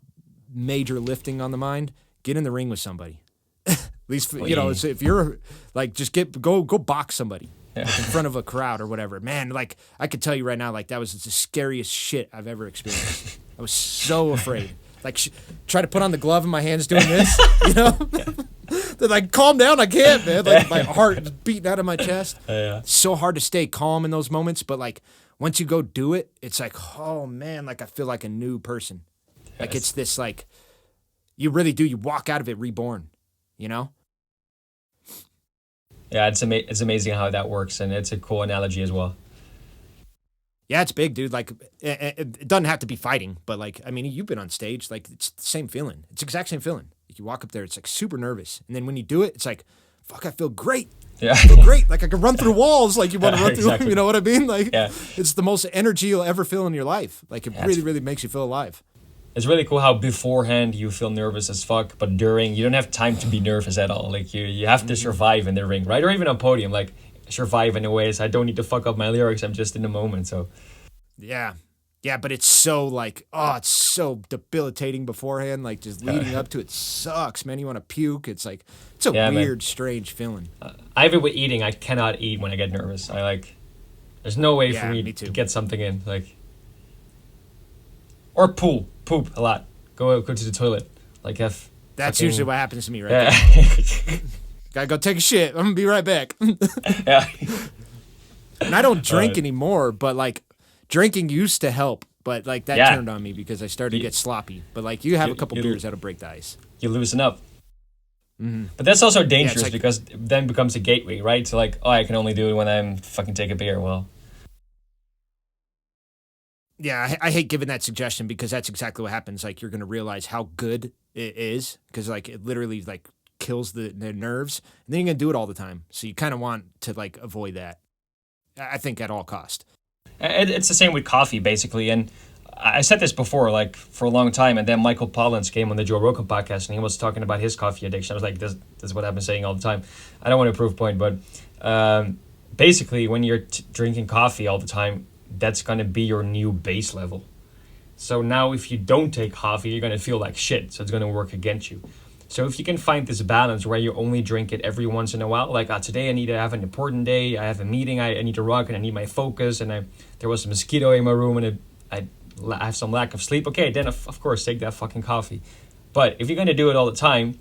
major lifting on the mind, get in the ring with somebody. At least, if you're, like, just go box somebody like, in front of a crowd or whatever. Man, like, I could tell you right now, like, that was the scariest shit I've ever experienced. I was so afraid. Like, try to put on the glove and my hand's doing this, They're like, calm down, I can't, man. Like, my heart is beating out of my chest. It's so hard to stay calm in those moments, but, like, once you go do it, it's like, oh, man, like, I feel like a new person. Yes. Like, it's this, like, you really do. You walk out of it reborn, Yeah, it's amazing how that works, and it's a cool analogy as well. Yeah, it's big, dude. Like, it doesn't have to be fighting, but, like, I mean, you've been on stage. Like, it's the same feeling. It's the exact same feeling. Like, you walk up there, it's, like, super nervous. And then when you do it, it's like, fuck, I feel great. Yeah. I feel great. Like I can run through walls. Like you want to run through, Exactly. you know what I mean? Like Yeah. it's the most energy you'll ever feel in your life. Like it really, really makes you feel alive. It's really cool how beforehand you feel nervous as fuck, but during you don't have time to be nervous at all. Like you have to survive in the ring, right? Or even on podium, like survive in a way so I don't need to fuck up my lyrics. I'm just in the moment. So Yeah. Yeah, but it's so like, oh, it's so debilitating beforehand. Like just leading up to it sucks, man. You want to puke. It's like, it's a weird, strange feeling. I have it with eating. I cannot eat when I get nervous. I like, there's no way for me to get something in. Like, or poop a lot. Go to the toilet. Like if that's usually what happens to me right there. Gotta go take a shit. I'm gonna be right back. Yeah. And I don't drink anymore, but like drinking used to help. But like that turned on me because I started to get sloppy. But like you have a couple beers that'll break the ice. You loosen up. Mm-hmm. But that's also dangerous because it then becomes a gateway, right? So like, oh, I can only do it when I'm fucking take a beer. Well. Yeah, I hate giving that suggestion because that's exactly what happens. Like you're gonna realize how good it is because like it literally like kills the nerves, and then you're gonna do it all the time. So you kind of want to like avoid that. I think at all cost. It's the same with coffee basically, and I said this before, like for a long time, and then Michael Pollan came on the Joe Rogan podcast, and he was talking about his coffee addiction. I was like, this is what I've been saying all the time. I don't want to prove a point, but basically, when you're drinking coffee all the time, that's going to be your new base level. So now if you don't take coffee, you're going to feel like shit. So it's going to work against you. So if you can find this balance where you only drink it every once in a while, like today I need to have an important day, I have a meeting, I need to rock and I need my focus, and there was a mosquito in my room and I have some lack of sleep, okay, then of course take that fucking coffee. But if you're going to do it all the time,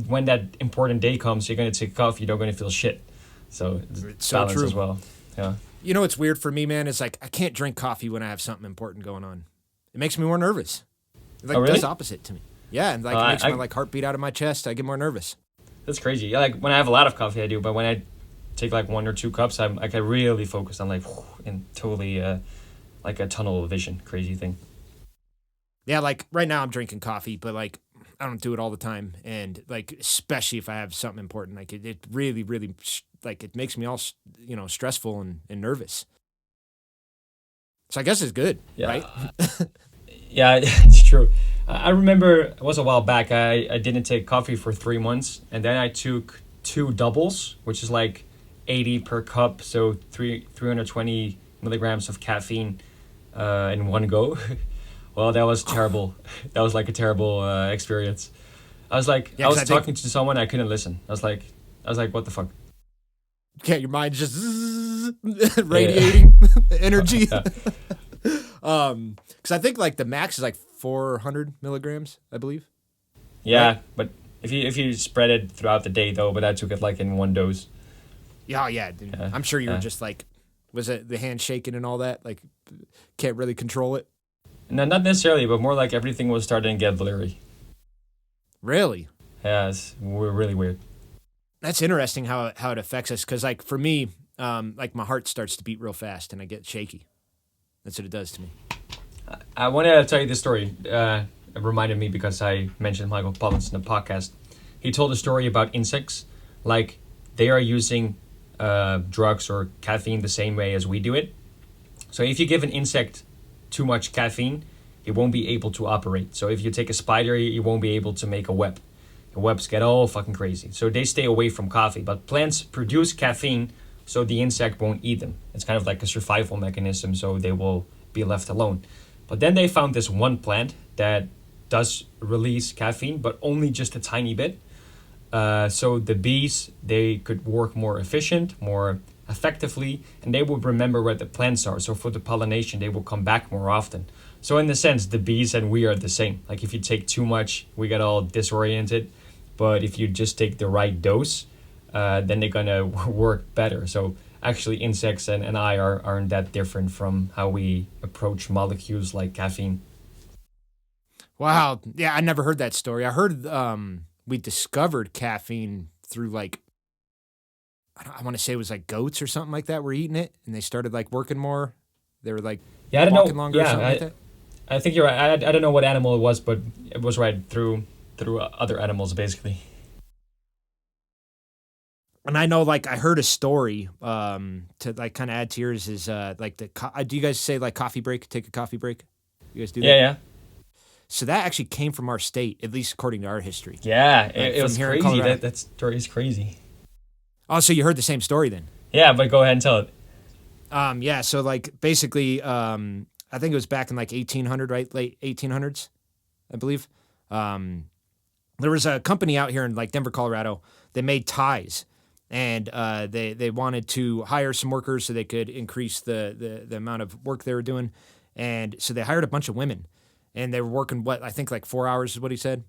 when that important day comes, you're going to take coffee, you're not going to feel shit. So it's so balance true as well. Yeah. You know what's weird for me, man, is like I can't drink coffee when I have something important going on. It makes me more nervous. It like does opposite to me. Yeah, and like it makes my like heart beat out of my chest. I get more nervous. That's crazy. Yeah, like when I have a lot of coffee, I do, but when I take like 1 or 2 cups, I can really focus on like and totally like a tunnel vision, crazy thing. Yeah, like right now I'm drinking coffee, but like I don't do it all the time, and like especially if I have something important, like it really, really like it makes me all stressful and nervous. So I guess it's good, right? Yeah, it's true. I remember it was a while back. I didn't take coffee for 3 months, and then I took 2 doubles, which is like 80 per cup, so 320 milligrams of caffeine in one go. Well, that was terrible. That was like a terrible experience. I was like, I was talking to someone, I couldn't listen. I was like, what the fuck? Yeah, your mind's just radiating energy. Because I think like the max is like 400 milligrams, I believe. Yeah, right? But if you spread it throughout the day though, but I took it like in one dose. Yeah. I'm sure you were just like, was it the hand shaking and all that? Like, can't really control it. No, not necessarily, but more like everything was starting to get blurry. Really? Yeah, it's really weird. That's interesting how it affects us. Because like for me, like my heart starts to beat real fast and I get shaky. That's what it does to me. I want to tell you this story. It reminded me because I mentioned Michael Pollan in the podcast. He told a story about insects. Like they are using drugs or caffeine the same way as we do it. So if you give an insect too much caffeine, it won't be able to operate. So if you take a spider, you won't be able to make a web. The webs get all fucking crazy. So they stay away from coffee. But plants produce caffeine so the insect won't eat them. It's kind of like a survival mechanism, so they will be left alone. But then they found this one plant that does release caffeine, but only just a tiny bit. So the bees, they could work more efficient, more effectively, and they would remember where the plants are. So for the pollination, they will come back more often. So in the sense, the bees and we are the same. Like if you take too much, we get all disoriented. But if you just take the right dose, then they're gonna work better. So actually insects and I aren't that different from how we approach molecules like caffeine. Wow. Yeah, I never heard that story. I heard we discovered caffeine through like, I want to say it was like goats or something like that were eating it, and they started like working more. They were like I don't walking know. Longer or something like that. I think you're right. I don't know what animal it was, but it was right through other animals basically. And I know, like, I heard a story to like kind of add to yours is like do you guys say like coffee break? Take a coffee break. You guys do that? Yeah, yeah. So that actually came from our state, at least according to our history. Yeah, Like, it from was here in crazy. Colorado. That story is crazy. Oh, so you heard the same story then? Yeah, but go ahead and tell it. Yeah. So like basically, I think it was back in like 1800, right? Late 1800s, I believe. There was a company out here in like Denver, Colorado. They made ties, and they wanted to hire some workers so they could increase the amount of work they were doing, and so they hired a bunch of women, and they were working what I think like 4 hours is what he said,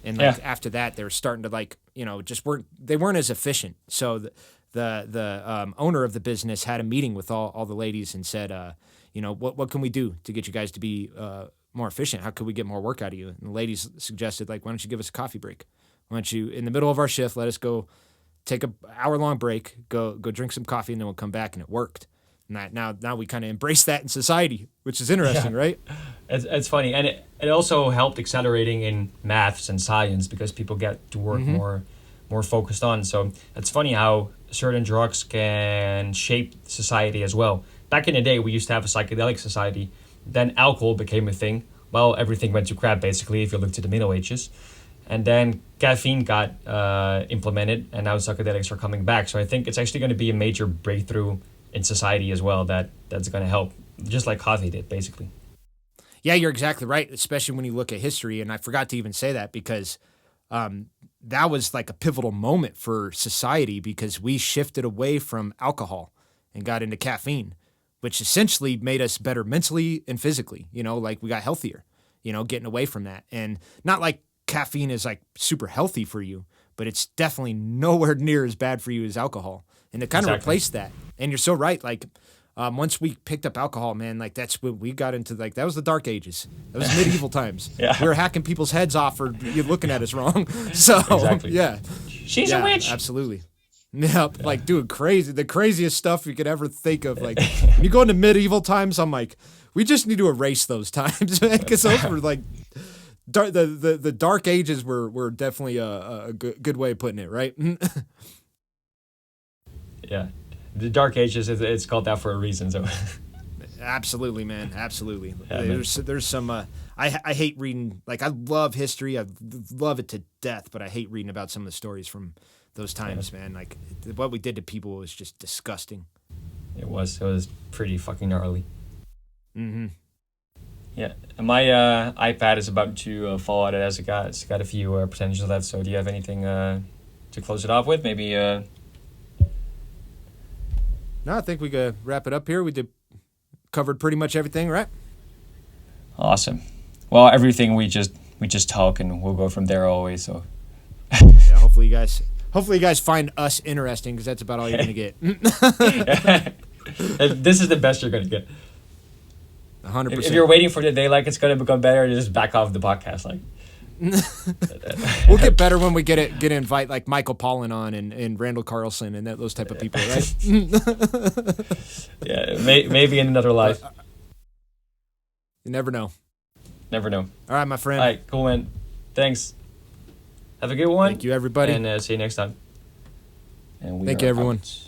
and like after that they were starting to like just weren't as efficient. So the owner of the business had a meeting with all the ladies and said, what can we do to get you guys to be more efficient? How could we get more work out of you? And the ladies suggested, like, why don't you give us a coffee break? Why don't you, in the middle of our shift, let us go take a hour-long break, go drink some coffee, and then we'll come back. And it worked. And now we kind of embrace that in society, which is interesting, right? It's funny. And it also helped accelerating in maths and science because people get to work more focused on. So it's funny how certain drugs can shape society as well. Back in the day, we used to have a psychedelic society. Then alcohol became a thing. Well, everything went to crap, basically, if you look to the Middle Ages. And then caffeine got implemented, and now psychedelics are coming back. So I think it's actually going to be a major breakthrough in society as well that's going to help, just like coffee did, basically. Yeah, you're exactly right, especially when you look at history. And I forgot to even say that because that was like a pivotal moment for society because we shifted away from alcohol and got into caffeine, which essentially made us better mentally and physically, like we got healthier, getting away from that. And not like caffeine is like super healthy for you, but it's definitely nowhere near as bad for you as alcohol. And it kind of replaced that. And you're so right. Like once we picked up alcohol, man, like that's when we got into like, that was the dark ages. That was medieval times. Yeah. We were hacking people's heads off for you looking at us wrong. So yeah. She's a witch. Absolutely. Yeah, like doing the craziest stuff you could ever think of. Like when you go into medieval times, I'm like, we just need to erase those times, man, because those were like the dark ages were definitely a good way of putting it, right? Yeah, the dark ages. It's called that for a reason. So absolutely, man, absolutely. Yeah, there's some. I hate reading. Like I love history. I love it to death, but I hate reading about some of the stories from those times, man. Like what we did to people was just disgusting. It was pretty fucking gnarly. Mm-hmm. Yeah, my iPad is about to fall out. It's got a few percentages left. So do you have anything to close it off with? Maybe. No, I think we could wrap it up here. We covered pretty much everything, right? Awesome. Well, everything we just talk and we'll go from there always. So. Yeah, hopefully you guys find us interesting because that's about all you're gonna get. This is the best you're gonna get. 100%. If you're waiting for the day like it's gonna become better, just back off the podcast. Like we'll get better when we get invite like Michael Pollan on and Randall Carlson and those type of people, right? Yeah, maybe in another life. You never know. Never know. All right, my friend. All right, cool, man. Thanks. Have a good one. Thank you, everybody. And see you next time. And Thank you, everyone. Out.